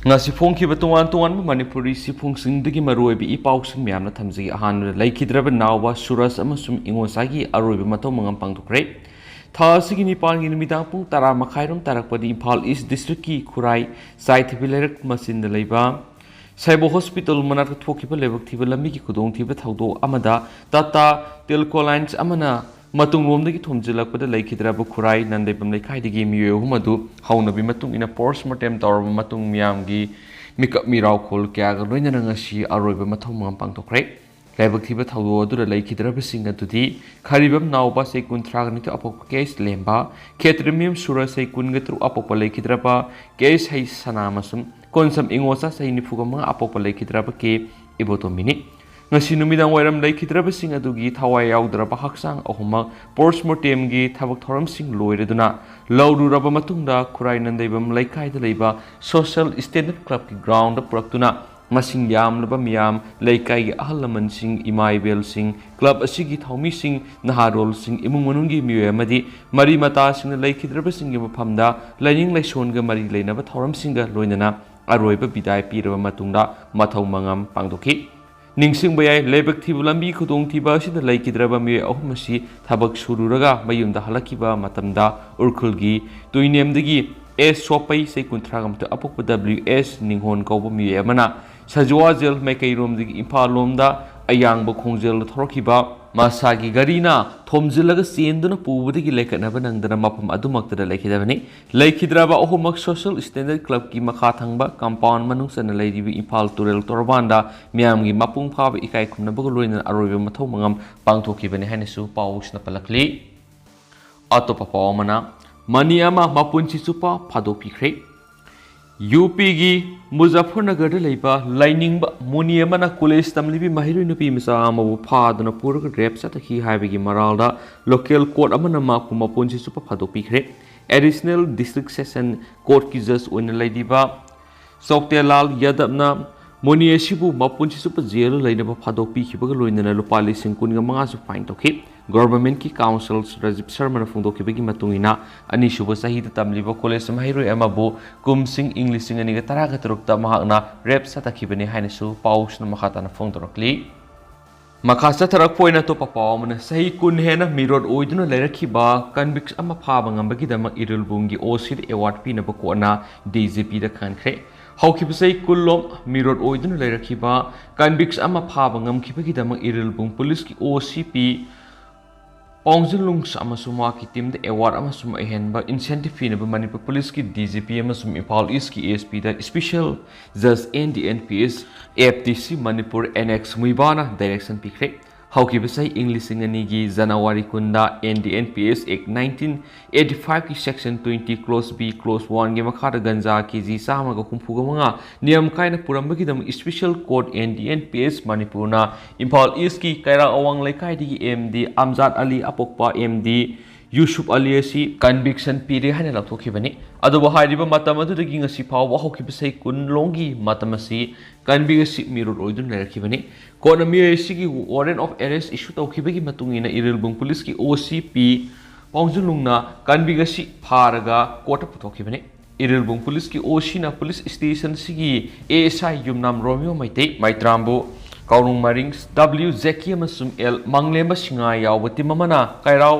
ngasi phongkhiba tongan tongan manipuri sifungsingdagi maroibi ipausing myamna thamjigi ahanra Leikhidraba Naoba Suraj Amasung Engocha gi Aroiba Mathou Mangam Pangthokhre tha asigi nipal gi numidang pung 10 makhairom tarakpadi Imphal East District ki Khurai Saithibilerak masin da leiba Saibo Hospital manak thokhiba lebak thiba lambi ki khudong thiba thaudo amada Tata Telco Lines amana matung romdagi thomjilakpada Leikhidraba Khurai Nandaibam Leikhaidagi miyo humadu haunabi matung ina postmortem tawraba matung miyamgi mikap mirau khol kya ga loinana ngasi Aroiba Mathou Mangam Pangthokhre laibak thiba thaudo adura Leikhidraba singa tudi kharibam Naoba sei kunthraga nitu apok case lemba khetrimium Suraj sei kungatru apok Leikhidraba case hai sanamasum konsam Engocha sei nifuga mga apok Leikhidraba ke ibotomini ngasi numidang wairam Leikhidraba sing adugi thawai yaudra haksang ahuma postmortem gi thabak thoram sing loireduna laururaba matungda Khurai Nandaibam Leikhaida leiba social standard club ki ground praktuna masing yamlaba miyam Leikai gi ahalaman sing imaibel sing club asigi thaumi sing naharol sing imung manungi miwe amadi mari mata sing Leikhidraba sing gi maphamda laining laison ga mari leinaba thoram sing ga loinana Aroiba bidai piraba matungda Mathou Mangam Pangthokhre Ningsing bayai lebak thibu lambi khudong thiba asida Leikhidraba mi ahum asi thabak sururaga mayumda halakiba matamda urkhulgi tuinemdagi S sopai sei kunthragam to apok WS ninghon kauba mi amana sajwa jel mekai romdagi Imphal lomda ayangba khongjel thorokiba masagi garina thomjilaga senduna pubudagi lekatnaba nangdana mapam adumaktada Leikhidrabani Leikhidraba ahumak social standard club ki makha thangba compound manungsana leiribi Imphal turel torbanda miyamgi mapung phaba ikai khumnabaga loina Aroiba Mathou Mangam Pangthokhibani hainasu pausna palakli atopa pawamana maniama mapunchi supa phadopikre UP gi Muzaffarnagar da leiba lainingba muniamana college tamlibi mahirui nupi misa amabu phadana puraga rep satakhi haibigi maralda local court amana mapu mapunchi supa phadopikre additional district session court ki judge oina leidiba Soktelal Yadapna Moni asibu mapunchi supa jail lainaba phadopikhibaga loinana lupa lising kunga manga su fine tokhi government ki council Rajib Sharma na phungdokhibagi matungina ani suba sahida tamliba college mahiroi amabu kumsing English ani ga taraga turukta mahakna rep satakhibani hainasu pausna makhatana phungdorokli Makasa tarak poina to papawamana sahi kun hena mirod oiduna lerakhiba convicts ama phaba ngambagi damak irilbungi OCD award pinaba kona DGP da khankhre Haukibasai kullom mirod oiduna lerakhiba convicts ama phaba ngamkhibagi damak irilbung police ki OCP Pangzilung Amasung ki team the award Amasung ahenba incentive fee na Manipur Police ki DGP Amasung Imphal East ki ASP da special judge NDNPS AFTC Manipur NX Muibana direction pikre Haukibasai English ngani gi January kunda NDNPS Act 1985 ki section 20 clause B clause 1 gi makhada ganja ki ji sama ga kumpuga manga niyam kaina purambagi dam special code NDNPS Manipur na Imphal East ki kaira awang Leikai di MD Amjad Ali apokpa MD Yusuf Ali asi conviction pire hana lathokibani aduba hariba matam adudagi ngasi phawa haukibasai kun longi matam asi conviction mirod oidun lerakibani kona mi gi warrant of arrest issue tawkhibagi matungina irilbung police ki OCP Pangzilungna conviction pharaga court puthokibani irilbung police ki OC na police station sigi ASI Yumnam Romeo Maitei Maitrambo Kaurung Marings W Zeki amasum L Manglema Singa yawati mamana kairau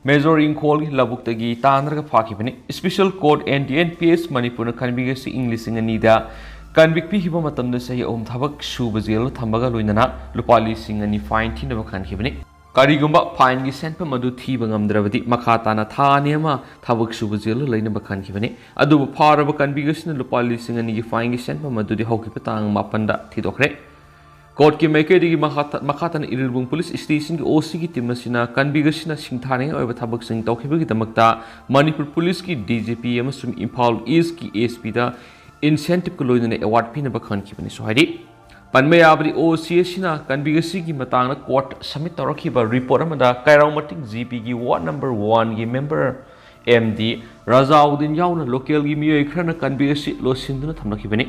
Major Inkol Labuktagi Tanraga Fakibani Special Code NDNPS Manipur Convicts English Nganida Convict Pihiba Matamda say Thabak Shubazil Tambaga Luinana Lupali Singani fine Tinaba Kankibani Karigumba fine gi senpa madu thibangam dravadi makhatana thanema thabak subazil laina bakan kibani adu pharaba convicts na lupali singani gi fine gi senpa madu di hoki patang mapanda thidokre Court ki maker di makatan irilbung police station ki OC ki team sina convicts na singthane oiba thabak sing tawkhibagi damakta Manipur police ki DGP amasum Imphal East ki ASP da incentive ko loina award pina bakhan kibani so hari Panmayabri OC sina convicts ki matangna court submit tawrakhiba report amada kairaumatik GP ki ward number 1 ki member MD Razauddin yauna local gi miyoi khrana convicts losinduna thamnakhibani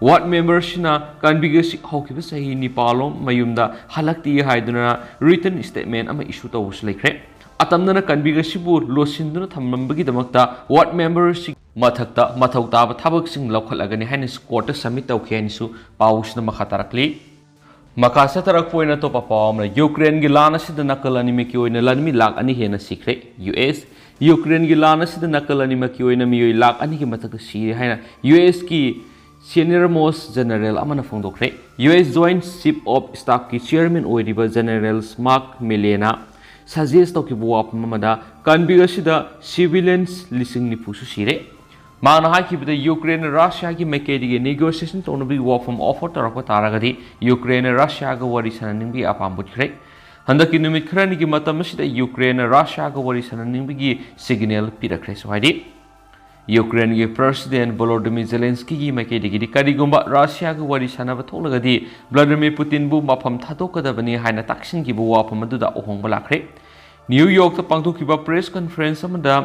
Ward members na convicts hawkiba sahi nipalom mayumda halakti haiduna written statement ama issue tawus laikre atamna convicts bu losinduna thamnambagi damakta ward members ꯃꯊꯛꯇ ꯃꯊꯧ ꯇꯥꯕ ꯊꯕꯛꯁꯤꯡ ꯂꯧꯈꯠꯂꯒꯅꯤ ꯍꯥꯏꯅꯁꯨ ꯀꯣꯔꯠꯇ submit ꯇꯧꯈꯤ ꯍꯥꯏꯅꯁꯨ ꯄꯥꯎꯁꯤꯅ ꯃꯈꯥ ꯇꯥꯔꯛꯂꯤ ꯃꯈꯥ ꯆꯠꯊꯔꯛꯄ ꯑꯣꯏꯅ ꯑꯇꯣꯞꯄ ꯄꯥꯎ ꯑꯃꯅ ꯌꯨꯀ꯭ꯔꯦꯟꯒꯤ ꯂꯥꯟ ꯑꯁꯤꯗ ꯅꯥꯀꯜ ꯑꯅꯤꯃꯛꯀꯤ ꯑꯣꯏꯅ ꯂꯥꯟꯃꯤ ꯂꯥꯈ 2 ꯍꯦꯟꯅ ꯁꯤꯈ꯭ꯔꯦ ꯌꯨꯀ꯭ꯔꯦꯟꯒꯤ ꯂꯥꯟ ꯑꯁꯤꯗ ꯅꯥꯀꯜ ꯑꯅꯤꯃꯛꯀꯤ ꯑꯣꯏꯅ ꯃꯤꯑꯣꯏ ꯂꯥꯈ 2ꯒꯤ ꯃꯊꯛꯇ ꯁꯤꯔꯦ ꯍꯥꯏꯅ ꯀꯤ ꯁꯦꯅꯤꯌꯔ ꯃꯣꯁ ꯖꯦꯅꯔꯦꯜ ꯑꯃꯅ ꯐꯣꯡꯗꯣꯛꯈ꯭ꯔꯦ ꯖꯣꯏꯟꯠ ꯆꯤꯐ ꯑꯣꯐ ꯁ꯭ꯇꯥꯐꯀꯤ ꯆꯤꯌꯔꯃꯦꯟ ꯑꯣꯏꯔꯤꯕ ꯖꯦꯅꯔꯦꯜ ꯃꯥꯔꯛ ꯃꯤꯂꯦꯅ ꯁꯖꯦꯁ ꯇꯧꯈꯤꯕ ꯋꯥꯐꯝ ꯑꯃꯗ ꯀꯟꯐ꯭ꯂꯤꯛ ꯑꯁꯤꯗ ꯁꯤꯚꯤꯂꯤꯌꯟꯁ 9,000 ꯁꯤꯔꯦ ꯃꯥꯅ ꯍꯥꯏꯈꯤꯕꯗ ꯌꯨꯀ꯭ꯔꯦꯟꯅ ꯔꯁꯤꯌꯥꯒꯤ ꯃꯥꯏꯀꯩꯗꯒꯤ ꯅꯦꯒꯣꯁꯤꯌꯦꯁꯟ ꯇꯧꯅꯕꯒꯤ ꯋꯥꯐꯝ ꯑꯣꯐꯔ ꯇꯧꯔꯛꯄ ꯇꯥꯔꯒꯗꯤ ꯌꯨꯀ꯭ꯔꯦꯟꯅ ꯔꯁꯤꯌꯥꯒ ꯋꯥꯔꯤ ꯁꯥꯅꯅꯤꯡꯕꯒꯤ ꯑꯄꯥꯝꯕ ꯎꯠꯈ꯭ꯔꯦ ꯍꯟꯗꯛꯀꯤ ꯅꯨꯃꯤꯠ ꯈꯔꯅꯤꯒꯤ ꯃꯇꯝ ꯑꯁꯤꯗ ꯌꯨꯀ꯭ꯔꯦꯟꯅ ꯔꯁꯤꯌꯥꯒ ꯋꯥꯔꯤ ꯁꯥꯅꯅꯤꯡꯕꯒꯤ ꯁꯤꯒꯅꯦꯜ ꯄꯤꯔꯛꯈ꯭ꯔꯦꯁꯨ ꯍꯥꯏꯔꯤ ꯌꯨꯀ꯭ꯔꯦꯟꯒꯤ ꯄ꯭ꯔꯦꯁꯤꯗꯦꯟꯠ ꯚꯣꯂꯣꯗꯤꯃꯤꯔ ꯖꯦꯂꯦꯟꯁꯀꯤꯒꯤ ꯃꯥꯏꯀꯩꯗꯒꯤꯗꯤ ꯀꯔꯤꯒꯨꯝꯕ ꯔꯁꯤꯌꯥꯒ ꯋꯥꯔꯤ ꯁꯥꯅꯕ ꯊꯣꯛꯂꯒꯗꯤ ꯚ꯭ꯂꯥꯗꯤꯃꯤꯔ ꯄꯨꯇꯤꯟꯕꯨ ꯃꯐꯝ ꯊꯥꯗꯣꯛꯀꯗꯕꯅꯤ ꯍꯥꯏꯅ ꯇꯛꯁꯤꯟꯈꯤꯕ ꯋꯥꯐꯝ ꯑꯗꯨꯗ ꯑꯍꯣꯡꯕ ꯂꯥꯛꯈ꯭ꯔꯦ ꯅ꯭ꯌꯨ ꯌꯣꯔꯛꯇ ꯄꯥꯡꯊꯣꯛꯈꯤꯕ ꯄ꯭ꯔꯦꯁ ꯀꯟꯐꯔꯦꯟꯁ ꯑꯃꯗ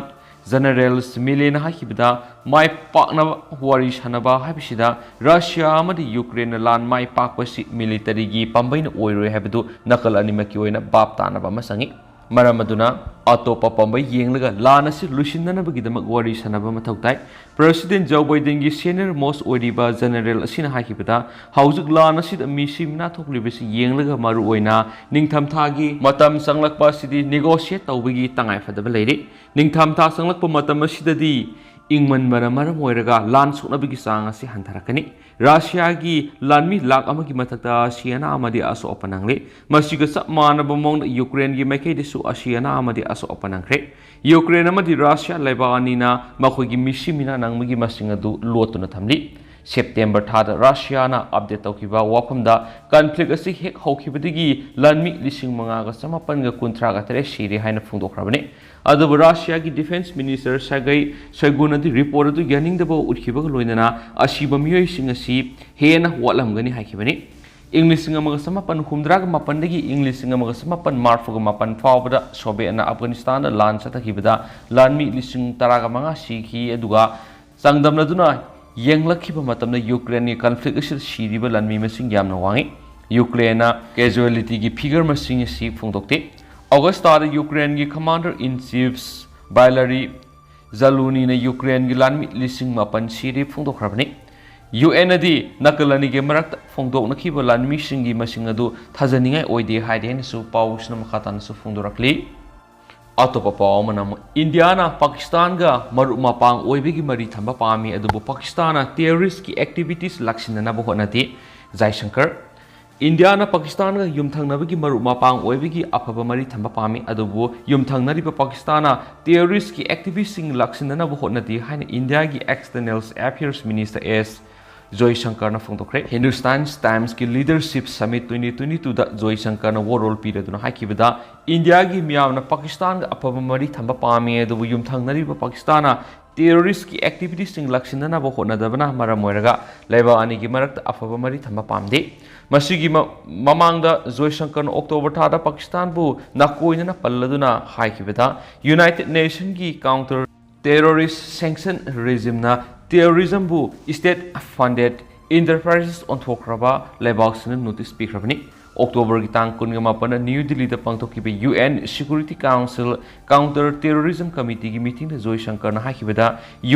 ꯖꯦꯅꯔꯦꯜ ꯃꯤꯂꯦꯅ ꯍꯥꯏꯈꯤꯕꯗ ꯃꯥꯏ ꯄꯥꯛꯅꯕ ꯋꯥꯔꯤ ꯁꯥꯅꯕ ꯍꯥꯏꯕꯁꯤꯗ ꯔꯁꯤꯌꯥ ꯑꯃꯗꯤ ꯌꯨꯀ꯭ꯔꯦꯟꯅ ꯂꯥꯟ ꯃꯥꯏ ꯄꯥꯛꯄꯁꯤ ꯃꯤꯂꯤꯇꯔꯤꯒꯤ ꯄꯥꯝꯕꯩꯅ ꯑꯣꯏꯔꯣꯏ ꯍꯥꯏꯕꯗꯨ ꯅꯥꯀꯜ ꯑꯅꯤꯃꯛꯀꯤ ꯑꯣꯏꯅ ꯚꯥꯞ ꯇꯥꯅꯕ ꯑꯃ ꯆꯪꯏ ꯃꯔꯝ ꯑꯗꯨꯅ ꯑꯇꯣꯞꯄ ꯄꯥꯝꯕꯩ ꯌꯦꯡꯂꯒ ꯂꯥꯟ ꯑꯁꯤ ꯂꯣꯏꯁꯤꯟꯅꯅꯕꯒꯤꯗꯃꯛ ꯋꯥꯔꯤ ꯁꯥꯅꯕ ꯃꯊꯧ ꯇꯥꯏ ꯄ꯭ꯔꯦꯁꯤꯗꯦꯟꯠ ꯖꯣ ꯕꯥꯏꯗꯦꯟꯒꯤ ꯁꯦꯅꯤꯌꯔ ꯃꯣꯁ ꯑꯣꯏꯔꯤꯕ ꯖꯦꯅꯔꯦꯜ ꯑꯁꯤꯅ ꯍꯥꯏꯈꯤꯕꯗ ꯍꯧꯖꯤꯛ ꯂꯥꯟ ꯑꯁꯤꯗ ꯃꯤꯁꯤ ꯃꯤꯅꯥ ꯊꯣꯛꯂꯤꯕꯁꯤ ꯌꯦꯡꯂꯒ ꯃꯔꯨꯑꯣꯏꯅ ꯅꯤꯡꯊꯝꯊꯥꯒꯤ ꯃꯇꯝ ꯆꯪꯂꯛꯄ ꯑꯁꯤꯗꯤ ꯅꯦꯒꯣꯁꯤꯌꯦꯠ ꯇꯧꯕꯒꯤ ꯇꯉꯥꯏꯐꯗꯕ ꯂꯩꯔꯤ ꯅꯤꯡꯊꯝꯊꯥ ꯆꯪꯂꯛꯄ ꯃꯇꯝ ꯑꯁꯤꯗꯗꯤ ꯏꯪꯃꯟꯕꯅ ꯃꯔꯝ ꯑꯣꯏꯔꯒ ꯂꯥꯟ ꯁꯣꯛꯅꯕꯒꯤ ꯆꯥꯡ ꯑꯁꯤ ꯍꯟꯊꯔꯛꯀꯅꯤ ꯔꯁꯤꯌꯥꯒꯤ ꯂꯥꯟꯃꯤ ꯂꯥꯈ 1ꯒꯤ ꯃꯊꯛꯇ ꯑꯁꯤ ꯑꯅꯥ ꯑꯃꯗꯤ ꯑꯁꯣꯛ ꯑꯄꯟ ꯅꯪꯂꯤ ꯃꯁꯤꯒ ꯆꯞ ꯃꯥꯟꯅꯕ ꯃꯑꯣꯡꯗ ꯌꯨꯀ꯭ꯔꯦꯟꯒꯤ ꯃꯥꯏꯀꯩꯗꯁꯨ ꯑꯁꯤ ꯑꯅꯥ ꯑꯃꯗꯤ ꯑꯁꯣꯛ ꯑꯄꯟ ꯅꯪꯈ꯭ꯔꯦ ꯌꯨꯀ꯭ꯔꯦꯟ ꯑꯃꯗꯤ ꯔꯁꯤꯌꯥ ꯂꯩꯕꯥꯛ ꯑꯅꯤꯅ ꯃꯈꯣꯏꯒꯤ ꯃꯤꯁꯤ ꯃꯤꯅꯥ ꯅꯪꯕꯒꯤ ꯃꯁꯤꯡ ꯑꯗꯨ ꯂꯣꯠꯇꯨꯅ ꯊꯝꯂꯤ ꯁꯦꯞꯇꯦꯝꯕꯔ ꯊꯥꯗ ꯔꯁꯤꯌꯥꯅ ꯑꯞꯗꯦꯠ ꯇꯧꯈꯤꯕ ꯋꯥꯐꯝꯗ ꯀꯟꯐ꯭ꯂꯤꯛ ꯑꯁꯤ ꯍꯦꯛ ꯍꯧꯈꯤꯕꯗꯒꯤ ꯂꯥꯟꯃꯤ 5,993 ꯁꯤꯔꯦ ꯍꯥꯏꯅ ꯐꯣꯡꯗꯣꯛꯈ꯭ꯔꯕꯅꯤ ꯑꯗꯨꯕꯨ ꯔꯁꯤꯌꯥꯒꯤ ꯗꯤꯐꯦꯟꯁ ꯃꯤꯅꯤꯁꯇꯔ ꯁꯔꯒꯩ ꯁꯣꯏꯒꯨꯅꯗꯤ ꯔꯤꯄꯣꯔꯠ ꯑꯗꯨ ꯌꯥꯅꯤꯡꯗꯕ ꯎꯠꯈꯤꯕꯒ ꯂꯣꯏꯅꯅ ꯑꯁꯤꯕ ꯃꯤꯑꯣꯏꯁꯤꯡ ꯑꯁꯤ ꯍꯦꯟꯅ ꯋꯥꯠꯂꯝꯒꯅꯤ ꯍꯥꯏꯈꯤꯕꯅꯤ ꯏꯪ 1967ꯗꯒꯤ ꯏꯪ 1967 ꯐꯥꯎꯕꯗ ꯁꯣꯚꯤꯌꯦꯠꯅ ꯑꯐꯒꯥꯅꯤꯁꯇꯥꯟꯗ ꯂꯥꯟ ꯆꯠꯊꯈꯤꯕꯗ ꯂꯥꯟꯃꯤ 15,000 ꯁꯤꯈꯤ ꯑꯗꯨꯒ ꯆꯥꯡꯗꯝꯅꯗꯨꯅ ꯌꯦꯡꯂꯛꯈꯤꯕ ꯃꯇꯝꯗ ꯌꯨꯀ꯭ꯔꯦꯟꯒꯤ ꯀꯟꯐ꯭ꯂꯤꯛ ꯑꯁꯤꯗ ꯁꯤꯔꯤꯕ ꯂꯥꯟꯃꯤ ꯃꯁꯤꯡ ꯌꯥꯝꯅ ꯋꯥꯡꯏ ꯌꯨꯀ꯭ꯔꯦꯟꯅ ꯀꯦꯖꯨꯑꯦꯂꯤꯇꯤꯒꯤ ꯐꯤꯒꯔ ꯃꯁꯤꯡ ꯑꯁꯤ ꯐꯣꯡꯗꯣꯛꯇꯦ ꯑꯣꯒꯁꯇꯥꯗ ꯌꯨꯀ꯭ꯔꯦꯟꯒꯤ ꯀꯃꯥꯟꯗꯔ ꯏꯟ ꯆꯤꯐ ꯚꯥꯏꯂꯔꯤ ꯖꯂꯨꯅꯤꯅ ꯌꯨꯀ꯭ꯔꯦꯟꯒꯤ ꯂꯥꯟꯃꯤ 9,000 ꯁꯤꯔꯦ ꯐꯣꯡꯗꯣꯛꯈ꯭ꯔꯕꯅꯤ ꯌꯨꯑꯦꯟꯅꯗꯤ ꯅꯥꯀꯜ ꯑꯅꯤꯒꯤ ꯃꯔꯛꯇ ꯐꯣꯡꯗꯣꯛꯅꯈꯤꯕ ꯂꯥꯟꯃꯤꯁꯤꯡꯒꯤ ꯃꯁꯤꯡ ꯑꯗꯨ ꯊꯥꯖꯅꯤꯡꯉꯥꯏ ꯑꯣꯏꯗꯦ ꯍꯥꯏꯗꯤ ꯍꯥꯏꯅꯁꯨ ꯄꯥꯎꯁꯤꯅ ꯃꯈꯥ ꯇꯥꯅꯁꯨ ꯐꯣꯡꯗꯣꯔꯛꯂꯤ ꯑꯇꯣꯞꯄ ꯄꯥꯎ ꯑꯃꯅ ꯏꯟꯗꯤꯌꯥꯅ ꯄꯥꯀꯤꯁꯇꯥꯟꯒ ꯃꯔꯨꯞ ꯃꯄꯥꯡ ꯑꯣꯏꯕꯒꯤ ꯃꯔꯤ ꯊꯝꯕ ꯄꯥꯝꯃꯤ ꯑꯗꯨꯕꯨ ꯄꯥꯀꯤꯁꯇꯥꯟꯅ ꯇꯦꯔꯣꯔꯤꯁꯀꯤ ꯑꯦꯛꯇꯤꯚꯤꯇꯤꯁ ꯂꯥꯛꯁꯤꯟꯅꯅꯕ ꯍꯣꯠꯅꯗꯦ ꯖꯥꯏꯁꯪꯀꯔ ꯏꯟꯗꯤꯌꯥꯅ ꯄꯥꯀꯤꯁꯇꯥꯟꯒ ꯌꯨꯝꯊꯪꯅꯕꯒꯤ ꯃꯔꯨꯞ ꯃꯄꯥꯡ ꯑꯣꯏꯕꯒꯤ ꯑꯐꯕ ꯃꯔꯤ ꯊꯝꯕ ꯄꯥꯝꯃꯤ ꯑꯗꯨꯕꯨ ꯌꯨꯝꯊꯪꯅꯔꯤꯕ ꯄꯥꯀꯤꯁꯇꯥꯟꯅ ꯇꯦꯔꯣꯔꯤꯁꯀꯤ ꯑꯦꯛꯇꯤꯚꯤꯁꯁꯤꯡ ꯂꯥꯛꯁꯤꯟꯅꯅꯕ ꯍꯣꯠꯅꯗꯦ ꯍꯥꯏꯅ ꯏꯟꯗꯤꯌꯥꯒꯤ ꯑꯦꯛꯁꯇꯔꯅꯦꯜ ꯑꯦꯐꯤꯌꯔꯁ ꯃꯤꯅꯤꯁꯇꯔ ꯖꯣꯏꯁꯪꯀꯔꯅ ꯐꯣꯡꯗꯣꯛꯈ꯭ꯔꯦ ꯍꯤꯟꯗꯨꯁꯇꯥꯟ ꯇꯥꯏꯝꯁꯀꯤ ꯂꯤꯗꯔꯁꯤꯞ ꯁꯃꯤꯠ 2022ꯗ ꯖꯣꯏꯁꯪꯀꯔꯅ ꯋꯥꯔꯣꯜ ꯄꯤꯔꯗꯨꯅ ꯍꯥꯏꯈꯤꯕꯗ ꯏꯟꯗꯤꯌꯥꯒꯤ ꯃꯤꯌꯥꯝꯅ ꯄꯥꯀꯤꯁꯇꯥꯟꯒ ꯑꯐꯕ ꯃꯔꯤ ꯊꯝꯕ ꯄꯥꯝꯃꯤ ꯑꯗꯨꯕꯨ ꯌꯨꯝꯊꯪꯅꯔꯤꯕ ꯄꯥꯀꯤꯁꯇꯥꯟꯅ ꯇꯦꯔꯣꯔꯤꯁꯀꯤ ꯑꯦꯛꯇꯤꯚꯤꯇꯤꯁꯁꯤꯡ ꯂꯥꯛꯁꯤꯟꯅꯅꯕ ꯍꯣꯠꯅꯗꯕꯅ ꯃꯔꯝ ꯑꯣꯏꯔꯒ ꯂꯩꯕꯥꯛ ꯑꯅꯤꯒꯤ ꯃꯔꯛꯇ ꯑꯐꯕ ꯃꯔꯤ ꯊꯝꯕ ꯄꯥꯝꯗꯦ ꯃꯁꯤꯒꯤ ꯃꯃꯥꯡꯗ ꯖꯣꯏꯁꯪꯀꯔꯅ ꯑꯣꯛꯇꯣꯕꯔ ꯊꯥꯗ ꯄꯥꯀꯤꯁꯇꯥꯟꯕꯨ ꯅꯥꯀꯣꯏꯅꯅ ꯄꯜꯂꯗꯨꯅ ꯍꯥꯏꯈꯤꯕꯗ ꯌꯨꯅꯥꯏꯇꯦꯗ ꯅꯦꯁꯟꯒꯤ ꯀꯥꯎꯟꯇꯔ ꯇꯦꯔꯣꯔꯤꯁ ꯁꯦꯡꯁꯟ ꯔꯦꯖꯤꯝꯅ ꯇꯦꯔꯣꯔꯤꯖꯝꯕꯨ ꯁ꯭ꯇꯦꯠ ꯐꯟꯗꯦꯗ ኢꯟꯇꯔꯄ꯭ꯔꯥꯏꯖꯦꯁ ꯑꯣꯟꯊꯣꯛꯈ꯭ꯔꯕ ꯂꯩꯕꯥꯛꯁꯤꯡꯅ ꯅꯣꯇꯤꯁ ꯄꯤꯈ꯭ꯔꯕꯅꯤ ꯑꯣꯛꯇꯣꯕꯔꯒꯤ ꯇꯥꯡ 18ꯗ ꯅ꯭ꯌꯨ ꯗꯤꯜꯂꯤꯗ ꯄꯥꯡꯊꯣꯛꯈꯤꯕ UN security council counter terrorism ꯀꯃꯤꯇꯤꯒꯤ ꯃꯤꯇꯤꯡꯗ ꯖꯣꯏꯁꯪꯀꯔꯅ ꯍꯥꯏꯈꯤꯕꯗ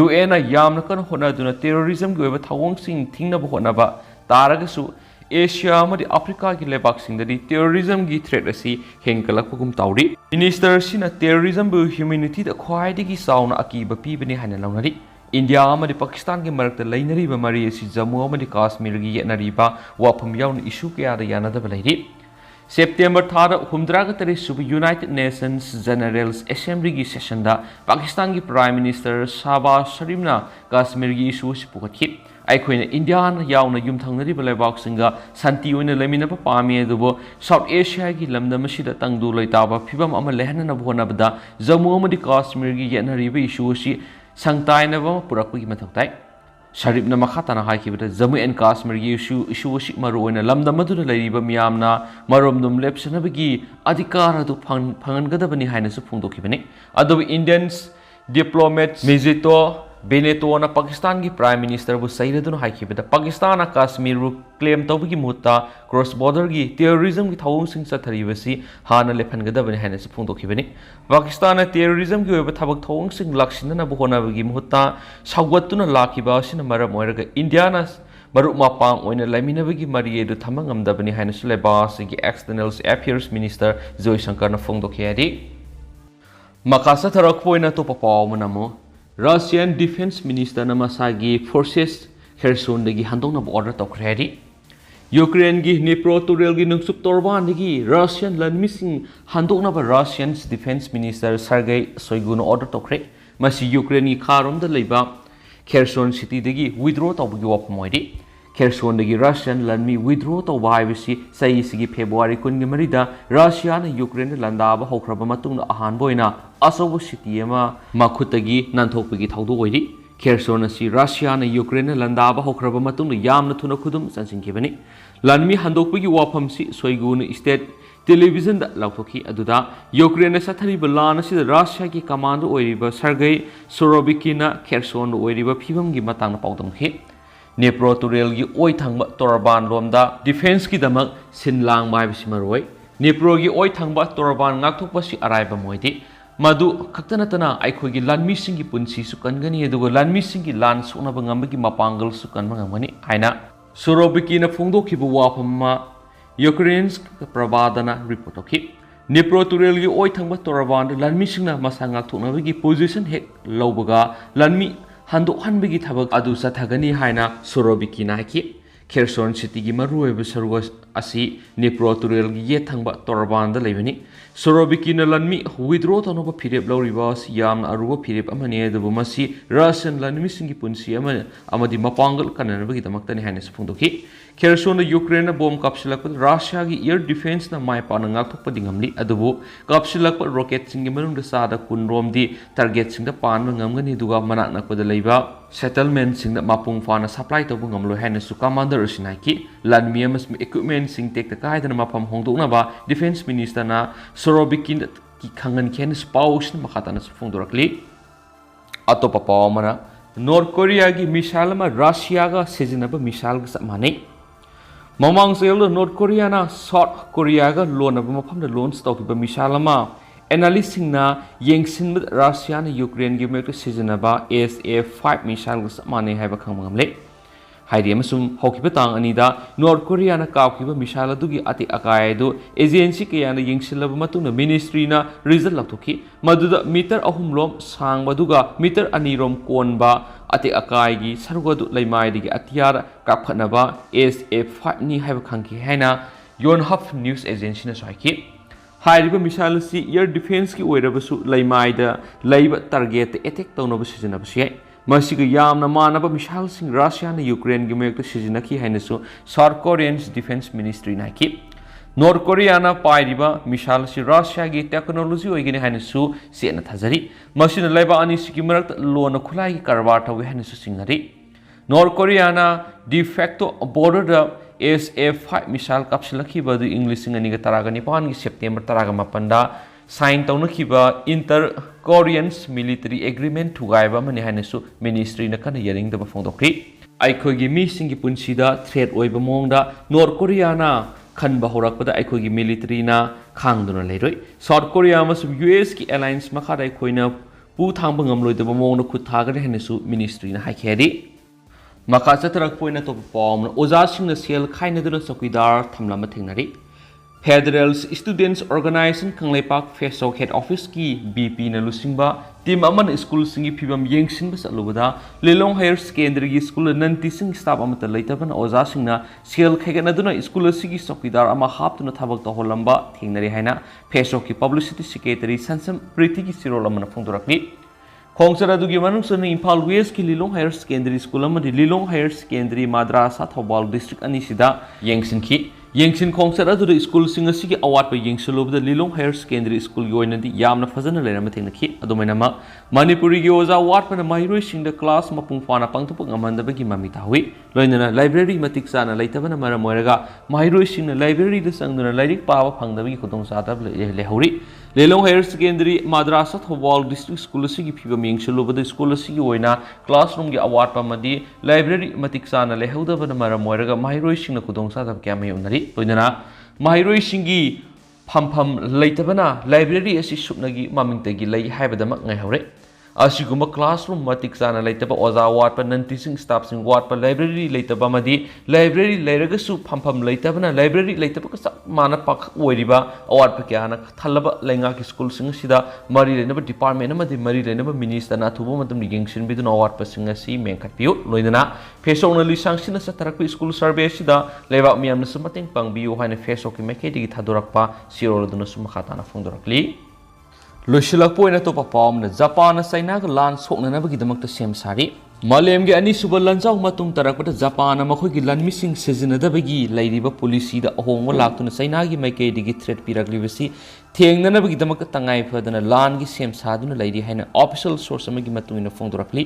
UNꯅ ꯌꯥꯝꯅ ꯀꯟꯅ ꯍꯣꯠꯅꯗꯨꯅ ꯇꯦꯔꯣꯔꯤꯖꯝꯒꯤ ꯑꯣꯏꯕ ꯊꯧꯑꯣꯡꯁꯤꯡ ꯊꯤꯡꯅꯕ ꯍꯣꯠꯅꯕ ꯇꯥꯔꯒꯁꯨ एशिया अमदी अफ्रीका की लेबाकसिंगददी टेररिज्म की थ्रेट असी हेंगलकपगुम ताउरी मिनिस्टर सिना टेररिज्म बु ह्यूमैनिटी द ख्वाइदगी साउना अकीब पीबनी हाना लौनरी इंडिया अमदी पाकिस्तान के मरक्त लैनरीबा मरी असी जम्मू अमदी कश्मीर की येनरीबा वाफम याउन इशू कयादा यानदब लैरी सेप्टेम्बर थार 63 सुब यूनाइटेड नेशंस जनरल्स असेंबली की सेशन दा पाकिस्तान की प्राइम मिनिस्टर शहबाज शरीफना कश्मीर की इशू से पुखतखि अखोइना इंडिया याउना युमथंगनरिबा लेबाकसिंगा शांति ओइना लेमिनबा पामी अदुबो साउथ एशिया की लमदम असिदा तंगदु लैताबा फिबम अमा लेहननबा होनबदा जम्मू अमदी कश्मीर की येनरिबा इशू असि संगताइनबा पुरकपगी मथौ ताइ शरीफना मखाताना हाइखिबदा जम्मू एंड कश्मीर की इशू असि मरुओइना लमदम अदुदा लैरिबा मियामना मरोमदुम लेपसनबगी अधिकार अदु फंगनगदबनि हाइनसु फोंदोखिबनि अदुबो इंडियंस डिप्लोमेट मिजितो बेनेटोना पाकिस्तान की प्राइम मिनिस्टर बु सैरदुन हाइखिबदा पाकिस्तान कश्मीर बु क्लेम तौबगी मुहत्ता क्रॉस बॉर्डर की टेररिज्म की थौंग सिंग चथरिबसी हाना लेफनगदबनि हाना से फोंदोखिबनि पाकिस्तान टेररिज्म की ओइब थबक थौंग सिंग लक्षिनना बु होनाबगी मुहत्ता सावगतुना लाखिबा सिना मरम ओइरगा इंडियाना मरुप मपांग ओइना लाइमिनबगी मरियेदु थमंगमदबनि हाना सुलेबासी की एक्सटर्नल अफेयर्स मिनिस्टर जयशंकरना फोंदोखियादि मकासा थरकपोइना तो पपावमनमो रशियन डिफेंस मिनिस्टर नमसागी फोर्सेस खेरसोनदगी हंदोंनब ऑर्डर तौखरेरी यूक्रेन की निप्रो तुरेल की नुंगसुप तोरबानदगी रशियन लनमिसिंग हंदोंनब रशियन डिफेंस मिनिस्टर सर्गेई शोइगुन ऑर्डर तौखरे मसी यूक्रेन की खारोमदा लेबा खेरसोन सिटीदगी विड्रॉ तौबगी वापमोइदी खेरसोनदगी रशियन लनमी विड्रॉ तौबा हाइबसी सईसिगी फेब्रुआरी 23 रशियाना यूक्रेन लंदाबा हौख्रबा मतुंग अहानबोइना असौब सिटी अमा मखुतगी नानथोकपगी थौदो ओइरी खेरसोन असि रशियाना यूक्रेन लंदाबा हौख्रबा मतुंग यामना थुना खुदुम चंसिंखिबनि लनमी हंदोकपगी वाफमसी सोइगुन स्टेट टेलीविजन दा लौथोखी अदुदा यूक्रेन सथरिबा लान असि रशिया की कमांडर ओइरिबा सर्गेई सोरोबिकिना खेरसोन ओइरिबा फिबमगी मतंग पाउदमखि नेप्रो तुरेल की ओइ थंग तोरबान लोमदा डिफेंस की दमक सिनलांग माइबसि मरोय नेप्रो की ओइ थंग तोरबान गाथोकपसि अराइबा मोइदि मधु खक्तनतना आइखोगी लानमिसिंग की पुंसी सुकनगनी अदुगो लानमिसिंग की लान सुनब ngambagi मपांगल सुकन ngambani हाइना सोरोबिकिना फोंदोखिबा वाफममा यूक्रेन्स प्रबादना रिपोर्ट ओखि नेप्रो तुरेल की ओइ थंग तोरबान लानमिसिंगना मसा गाथोकनबगी पोजीशन हेक लौबगा लानमी हंदो हनबगी थबक अदु सथगनी हाइना सोरोबिकिना हाइकि खेरसोन सिटी की मरुएब सरुग असि नेप्रो तुरेल की ये थंग तोरबान लेबनी सोरोबिकिना लनमी विड्रॉ तौनब फिरेप लौरिबा यामना अरुब फिरेप अमने अदुबु मसी रशियन लनमिसिंग की पुंसी अमदि मपांगल कननबगी दमक्तनि हाइना फोंदोखि खेरसोन यूक्रेन बोम कापसिलक रशिया की एयर डिफेंस ना माइ पाना गाथोकपदि ngamli अदुबु कापसिलक रॉकेट सिंग मनुंग सादा कुनरोमदि टारगेट सिंग पान ngamgani दुगा मनाक नकपद लेबा सेटलमेंट सिंग मापुंग फाना सप्लाई तौब ngamlo हाइना सु कमांडर सिनाकी लानमी अमसम इक्विपमेंट सिंग टेक कायदना मफम होंदोकनबा डिफेंस मिनिस्टर ना सोरोबिकिन की खंगन खेन पाउस मखाताना फोंदोरकली अतोप पावमना नॉर्थ कोरिया की मिसाइल में रशिया का सिजनब मिसाइल का माने ममांग सेल नॉर्थ कोरिया ना साउथ कोरिया का लोनब मफम लॉन्च तौब मिसाइल मा एनालिस्टना येंगसिन रशिया ने यूक्रेन की मेक सिजनब SA-5 मिसाइल का माने है खंगमले हाइरी अमसुम हौकिबा तांग अनिदा नॉर्थ कोरिया ना कावकिबा मिसाइल अदुगी अति अकायदो एजेंसी कयाना येंगसिलब मतुंग मिनिस्ट्री ना रिजल्ट लौथोखि मदुदा मीटर अहुमलोम सांगबदुगा मीटर अनिरोम कोनबा अति अकायगी सरगदु लैमाइदिगी अतियार काफनबा SA-5 नि हाइबा खंखि हैना योनहफ न्यूज एजेंसी ना साइकि हाइरिबा मिसाइल सी एयर डिफेंस की ओइरबसु लैमाइदा लैबा टारगेट एटेक तौनबा सिजनबसि मसिग यामना मानब मिसाइल सिंग रशिया ने यूक्रेन की मेक सिजनखि हैनसु साउथ कोरियन डिफेंस मिनिस्ट्री नाकि नॉर्थ कोरिया ना पाइरिबा मिसाइल सि रशिया की टेक्नोलॉजी ओइगनि हैनसु सेना थाजरी मसिन लैबा अनिसिगी मरक लोन खुलाई की कारबार तवे हैनसु सिंगरी नॉर्थ कोरिया ना डिफेक्टो बॉर्डर द SA-5 मिसाइल कापसिलखिबदु इंग्लिश सिंग अनिगा तरागा निपान की सेप्टेम्बर तरागा मपंदा साइन तौनखिबा इंटर कोरियंस मिलिटरी एग्रीमेंट थुगाइबा मने हाइनसु मिनिस्ट्री न कन यरिंगदबा फोंदोखि आइखोगी मिसिंगी पुंसीदा थ्रेट ओइबा मोंगदा नॉर्थ कोरिया ना खनबा होरकपदा आइखोगी मिलिटरी ना खांगदुना लेरोय साउथ कोरिया अमसु US की अलायंस मखादा आइखोइना पु थांबा ngamloidaba मोंगदा खुद थागरे हाइनसु मिनिस्ट्री ना हाइखेरी मखा चतरकपोइना तो पावम ओजासिंग न सेल खाइनदुना चौकीदार थमलमा थेंगनारी फेडरल स्टूडेंट्स ऑर्गेनाइजेशन कंगलेपाक फेसोक हेड ऑफिस की BP न लुसिंगबा टीम अमन स्कूल सिंगी फिबम येंगसिनबा चलुबदा लिलोंग हायर सेकेंडरी स्कूल नन टीचिंग स्टाफ अमत लेतबन ओजासिंगना सेल खैगनदुना स्कूल सिगी चौकीदार अमा हापतुना थबक तहोलंबा थेंगनारी हाइना फेसोक की पब्लिसिटी सेक्रेटरी संसम प्रीति की सिरोल अमन फोंदोरकनी खोंसर अदुगी मनुंगसन इम्फाल वेस्ट की लिलोंग हायर सेकेंडरी स्कूल अमदि Lilong higher secondary madrasa Thoubal district अनिसिदा येंगसिनखि येंगसिन खोंसर अदुदा स्कूल सिंग असिगी अवाटपा येंगसलुबदा लिलोंग हायर सेकेंडरी स्कूल की ओइनदि यामना फजन लेरम थेंगनखि अदुमैनामा मणिपुरी की ओजा वाटपना माहिरोइ सिंगदा क्लास मपुंग फाना पांगथोप ngамandabagi mami tahui loinana library matik sana leitabana maram oiraga mahiroइ सिंगना library दा संगदुना लाइरिक पावा फंगदबगी खुदोंग सादा लेहौरी Lelong Higher Secondary Madrasa Thobal District School asigi phibam yengsilubada school asigi oina classroom gi award pamadi library matik sana lehudabana maram oiraga mahiroi singna kudong sadab kya mai unari loinana mahiroi singi pham leitabana library asi supnagi mamingtagi lei haibadamak ngai hore asiguma classroom matik sana leitaba oza award pa non teaching staff sing award pa library leitaba madi library leiraga su pham leitabana library leitaba ka mana pak oiriba award pa kya na thalaba lenga ki school sing sida mari lenaba department amadi mari lenaba minister na thubo matam gengsin bidun award pa sing asi mengkhatpiu loinana fesonally sanction sa tarakpi school survey sida leba miyam na sumating pangbiu haina fesok ki mekhe digi thadorakpa sirol duna sumakhatana phongdorakli Lushilakpoina to perform the Japan China land Soknanabagidamaka same sari. Malem ge ani suba lanjau matung tarakpata Japan amakhoi lan missing sezinadabagi laidiba policy da ahongwa laktuna China gi maike digi threat piraglibasi thengnanabagidamaka tangai phadana lan gi same saduna laidi haina official source amagi matungina phongdorakli.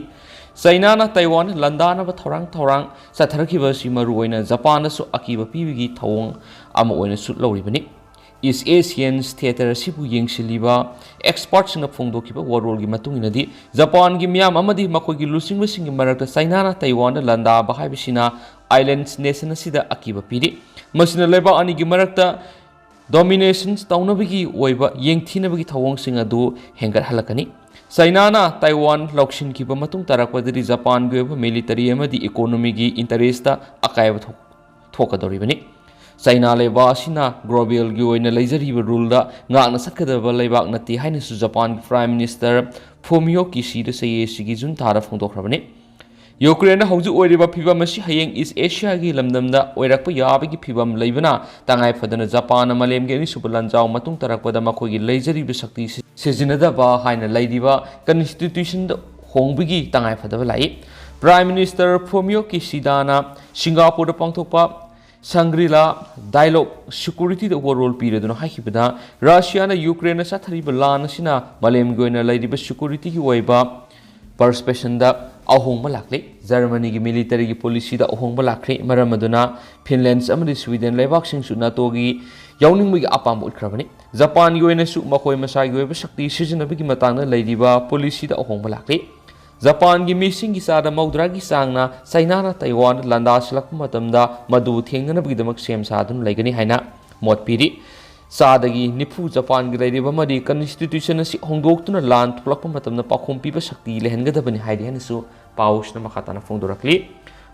China na Taiwan landana ba thorang satharakhiba simaru oina Japan su akiba pibigi thawong ama oina sut lawribani. East Asian theater sibu yengsiliba experts na phongdokiba warol gi matunginadi Japan gi miyam amadi makoi gi lusing lusing gi marakta China na Taiwan na landa ba haibisina islands nation sida akiba pidi masina leba ani gi marakta dominations taunabigi oiba yengthinabigi thawong sing adu hengar halakani China na Taiwan lokshin ki ba matung tarakwadari Japan gi military amadi economy gi interest ta akaiba thokadoribani China leba asina global gi oina leijariba rule da ngakna satkadaba leibak nati haina su Japan Prime Minister Fumio Kishida saye sigi jun thara phongdokhrabani Ukraine hauju oiriba phibam asi hayeng East Asia gi lamdamda oirakpa yabagi phibam leibana tangai phadana Japan malem ge ni subalanjau matung tarakpada makoi gi leijariba sakti sejinada ba haina leidiba constitution da hongbigi tangai phadaba lai Prime Minister Fumio Kishida na Singapore da pangthokpa Shangri-La dialogue security the overall period no haikibada Russia na Ukraine sa thariba lan sina malem goina laidiba security ki oiba perception da ahong malakle Germany gi military gi policy da ahong malakre maramaduna Finland amadi Sweden leibak sing su NATO gi yawning mi apam utkrabani Japan gi oina su makoi masai gi oiba sakti sijinabi gi matang na laidiba policy da ahong malakle Japan gi missing gi sada maudra gi sangna China na Taiwan landa silak matamda madu thengnana bidamak sem sadun laigani haina mot piri sadagi nipu Japan gi lairiba mari constitution asi hongdoktuna lan thulakpa matamna pakhom piba sakti lehengadabani haidi hanisu pausna makhatana phongdorakli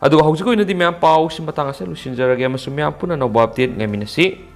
adu haujigo inadi mya paus matanga se lusinjarage amasum mya puna no update ngaminasi